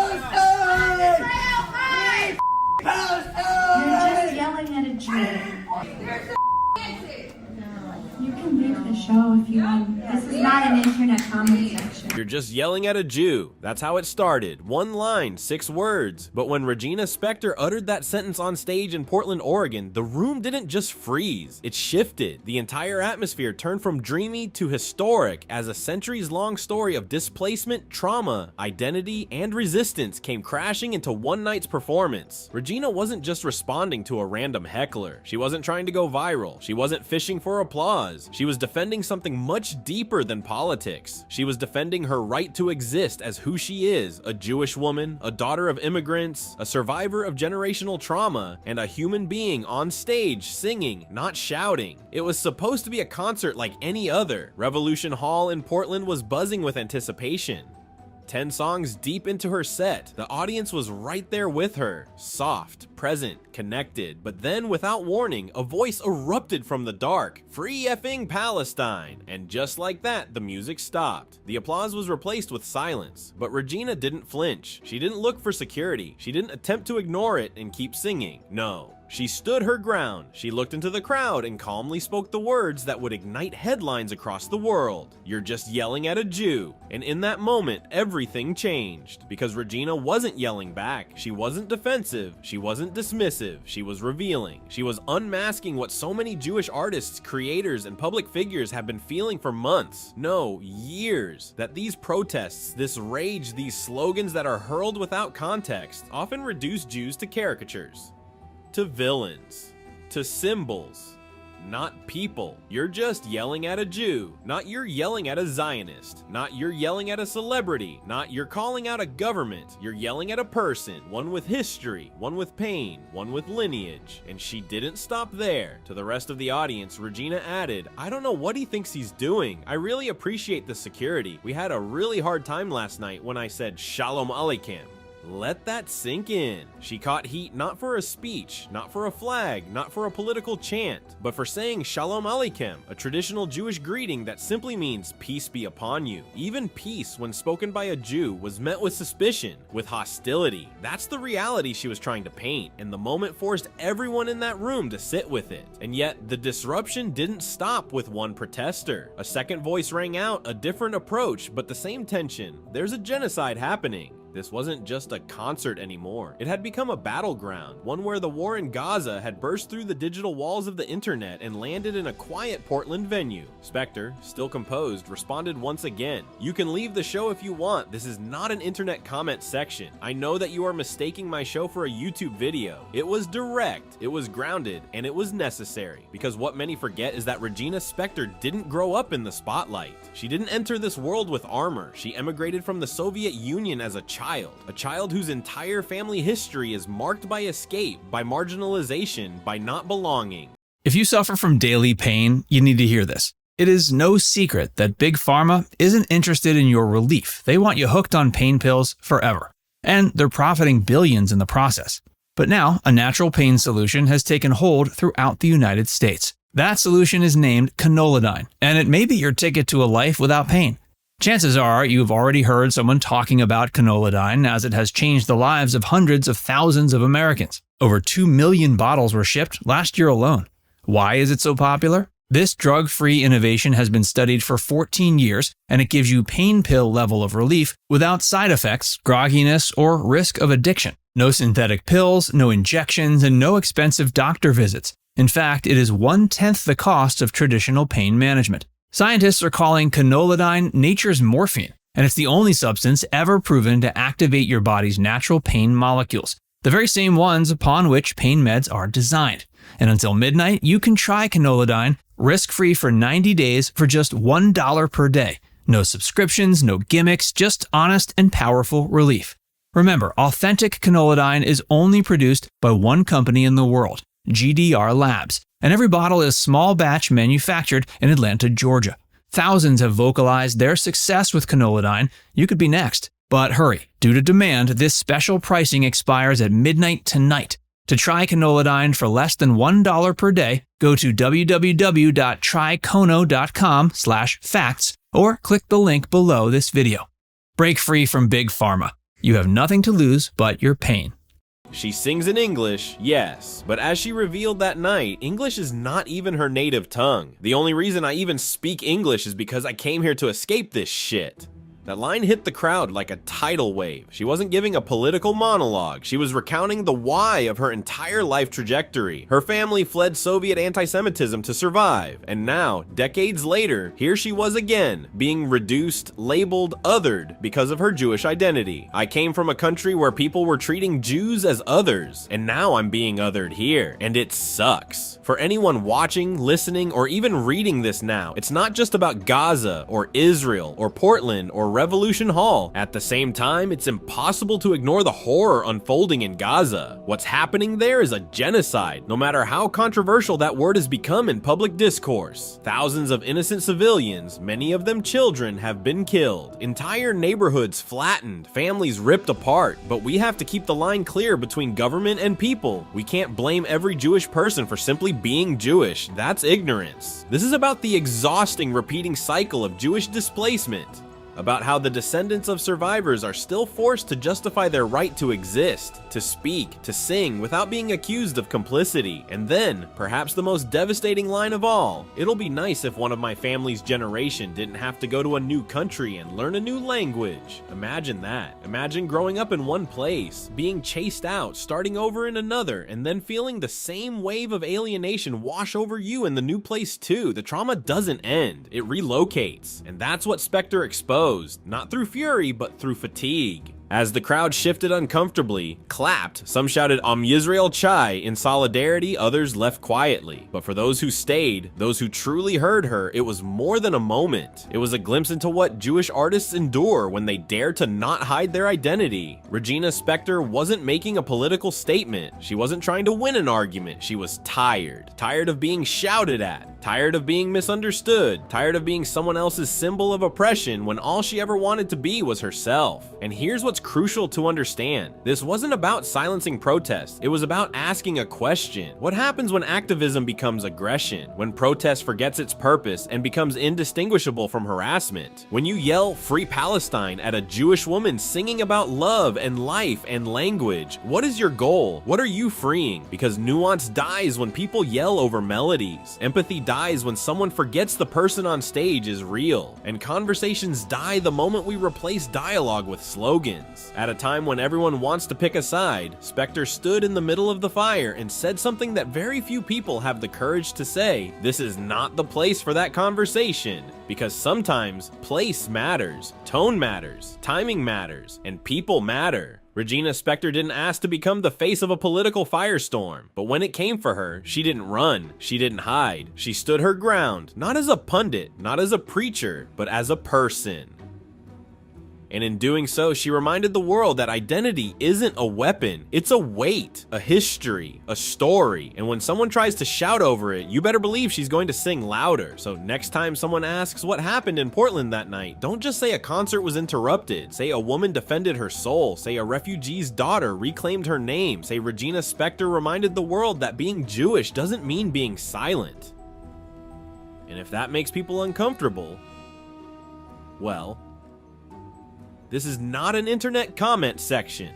just yelling at a Jew. You can leave the show if you want. This is not an internet comment section. You're just yelling at a Jew. That's how it started. One line, 6 words. But when Regina Spektor uttered that sentence on stage in Portland, Oregon, the room didn't just freeze. It shifted. The entire atmosphere turned from dreamy to historic as a centuries-long story of displacement, trauma, identity, and resistance came crashing into one night's performance. Regina wasn't just responding to a random heckler. She wasn't trying to go viral. She wasn't fishing for applause. She was defending something much deeper than politics. She was defending her right to exist as who she is, a Jewish woman, a daughter of immigrants, a survivor of generational trauma, and a human being on stage singing, not shouting. It was supposed to be a concert like any other. Revolution Hall in Portland was buzzing with anticipation. 10 songs deep into her set, the audience was right there with her, soft, present, connected. But then, without warning, a voice erupted from the dark, "Free effing Palestine!" And just like that, the music stopped. The applause was replaced with silence, but Regina didn't flinch. She didn't look for security. She didn't attempt to ignore it and keep singing. No. She stood her ground. She looked into the crowd and calmly spoke the words that would ignite headlines across the world. "You're just yelling at a Jew." And in that moment, everything changed. Because Regina wasn't yelling back. She wasn't defensive. She wasn't dismissive. She was revealing. She was unmasking what so many Jewish artists, creators, and public figures have been feeling for months. No, years. That these protests, this rage, these slogans that are hurled without context often reduce Jews to caricatures, to villains, to symbols, not people. You're just yelling at a Jew, not you're yelling at a Zionist, not you're yelling at a celebrity, not you're calling out a government. You're yelling at a person, one with history, one with pain, one with lineage. And she didn't stop there. To the rest of the audience, Regina added, "I don't know what he thinks he's doing. I really appreciate the security. We had a really hard time last night when I said Shalom Aleichem." Let that sink in. She caught heat not for a speech, not for a flag, not for a political chant, but for saying Shalom Aleichem, a traditional Jewish greeting that simply means peace be upon you. Even peace, when spoken by a Jew, was met with suspicion, with hostility. That's the reality she was trying to paint, and the moment forced everyone in that room to sit with it. And yet, the disruption didn't stop with one protester. A second voice rang out, a different approach, but the same tension. There's a genocide happening. This wasn't just a concert anymore. It had become a battleground, one where the war in Gaza had burst through the digital walls of the internet and landed in a quiet Portland venue. Spektor, still composed, responded once again. "You can leave the show if you want. This is not an internet comment section. I know that you are mistaking my show for a YouTube video." It was direct, it was grounded, and it was necessary. Because what many forget is that Regina Spektor didn't grow up in the spotlight. She didn't enter this world with armor. She emigrated from the Soviet Union as a child whose entire family history is marked by escape, by marginalization, by not belonging. If you suffer from daily pain, you need to hear this. It is no secret that Big Pharma isn't interested in your relief. They want you hooked on pain pills forever. And they're profiting billions in the process. But now, a natural pain solution has taken hold throughout the United States. That solution is named Canolidine, and it may be your ticket to a life without pain. Chances are you've already heard someone talking about Canolidine, as it has changed the lives of hundreds of thousands of Americans. Over 2 million bottles were shipped last year alone. Why is it so popular? This drug-free innovation has been studied for 14 years, and it gives you pain pill level of relief without side effects, grogginess, or risk of addiction. No synthetic pills, no injections, and no expensive doctor visits. In fact, it is 1/10 the cost of traditional pain management. Scientists are calling Canolidine nature's morphine, and it's the only substance ever proven to activate your body's natural pain molecules, the very same ones upon which pain meds are designed. And until midnight, you can try Canolidine risk-free for 90 days for just $1 per day. No subscriptions, no gimmicks, just honest and powerful relief. Remember, authentic Canolidine is only produced by one company in the world, GDR Labs. And every bottle is small batch manufactured in Atlanta, Georgia. Thousands have vocalized their success with Canolidine. You could be next. But hurry, due to demand, this special pricing expires at midnight tonight. To try Canolidine for less than $1 per day, go to www.trycono.com/facts or click the link below this video. Break free from Big Pharma. You have nothing to lose but your pain. She sings in English, yes, but as she revealed that night, English is not even her native tongue. The only reason I even speak English is because I came here to escape this shit. That line hit the crowd like a tidal wave. She wasn't giving a political monologue. She was recounting the why of her entire life trajectory. Her family fled Soviet anti-Semitism to survive, and now, decades later, here she was again, being reduced, labeled, othered because of her Jewish identity. I came from a country where people were treating Jews as others, and now I'm being othered here, and it sucks. For anyone watching, listening, or even reading this now, it's not just about Gaza, or Israel, or Portland, or Revolution Hall. At the same time, it's impossible to ignore the horror unfolding in Gaza. What's happening there is a genocide, no matter how controversial that word has become in public discourse. Thousands of innocent civilians, many of them children, have been killed. Entire neighborhoods flattened, families ripped apart, but we have to keep the line clear between government and people. We can't blame every Jewish person for simply being Jewish. That's ignorance. This is about the exhausting repeating cycle of Jewish displacement, about how the descendants of survivors are still forced to justify their right to exist, to speak, to sing without being accused of complicity. And then, perhaps the most devastating line of all, it'll be nice if one of my family's generation didn't have to go to a new country and learn a new language. Imagine that. Imagine growing up in one place, being chased out, starting over in another, and then feeling the same wave of alienation wash over you in the new place too. The trauma doesn't end, it relocates. And that's what Spektor exposed. Not through fury, but through fatigue. As the crowd shifted uncomfortably, clapped, some shouted Am Yisrael Chai in solidarity, others left quietly. But for those who stayed, those who truly heard her, it was more than a moment. It was a glimpse into what Jewish artists endure when they dare to not hide their identity. Regina Spektor wasn't making a political statement. She wasn't trying to win an argument. She was tired. Tired of being shouted at. Tired of being misunderstood. Tired of being someone else's symbol of oppression when all she ever wanted to be was herself. And here's what's crucial to understand. This wasn't about silencing protests. It was about asking a question. What happens when activism becomes aggression? When protest forgets its purpose and becomes indistinguishable from harassment? When you yell "Free Palestine" at a Jewish woman singing about love and life and language, what is your goal? What are you freeing? Because nuance dies when people yell over melodies. Empathy dies when someone forgets the person on stage is real. And conversations die the moment we replace dialogue with slogans. At a time when everyone wants to pick a side, Spektor stood in the middle of the fire and said something that very few people have the courage to say. This is not the place for that conversation, because sometimes place matters, tone matters, timing matters, and people matter. Regina Spektor didn't ask to become the face of a political firestorm, but when it came for her, she didn't run, she didn't hide. She stood her ground, not as a pundit, not as a preacher, but as a person. And in doing so, she reminded the world that identity isn't a weapon, it's a weight, a history, a story. And when someone tries to shout over it, you better believe she's going to sing louder. So next time someone asks what happened in Portland that night, don't just say a concert was interrupted. Say a woman defended her soul. Say a refugee's daughter reclaimed her name. Say Regina Spektor reminded the world that being Jewish doesn't mean being silent. And if that makes people uncomfortable, well, this is not an internet comment section.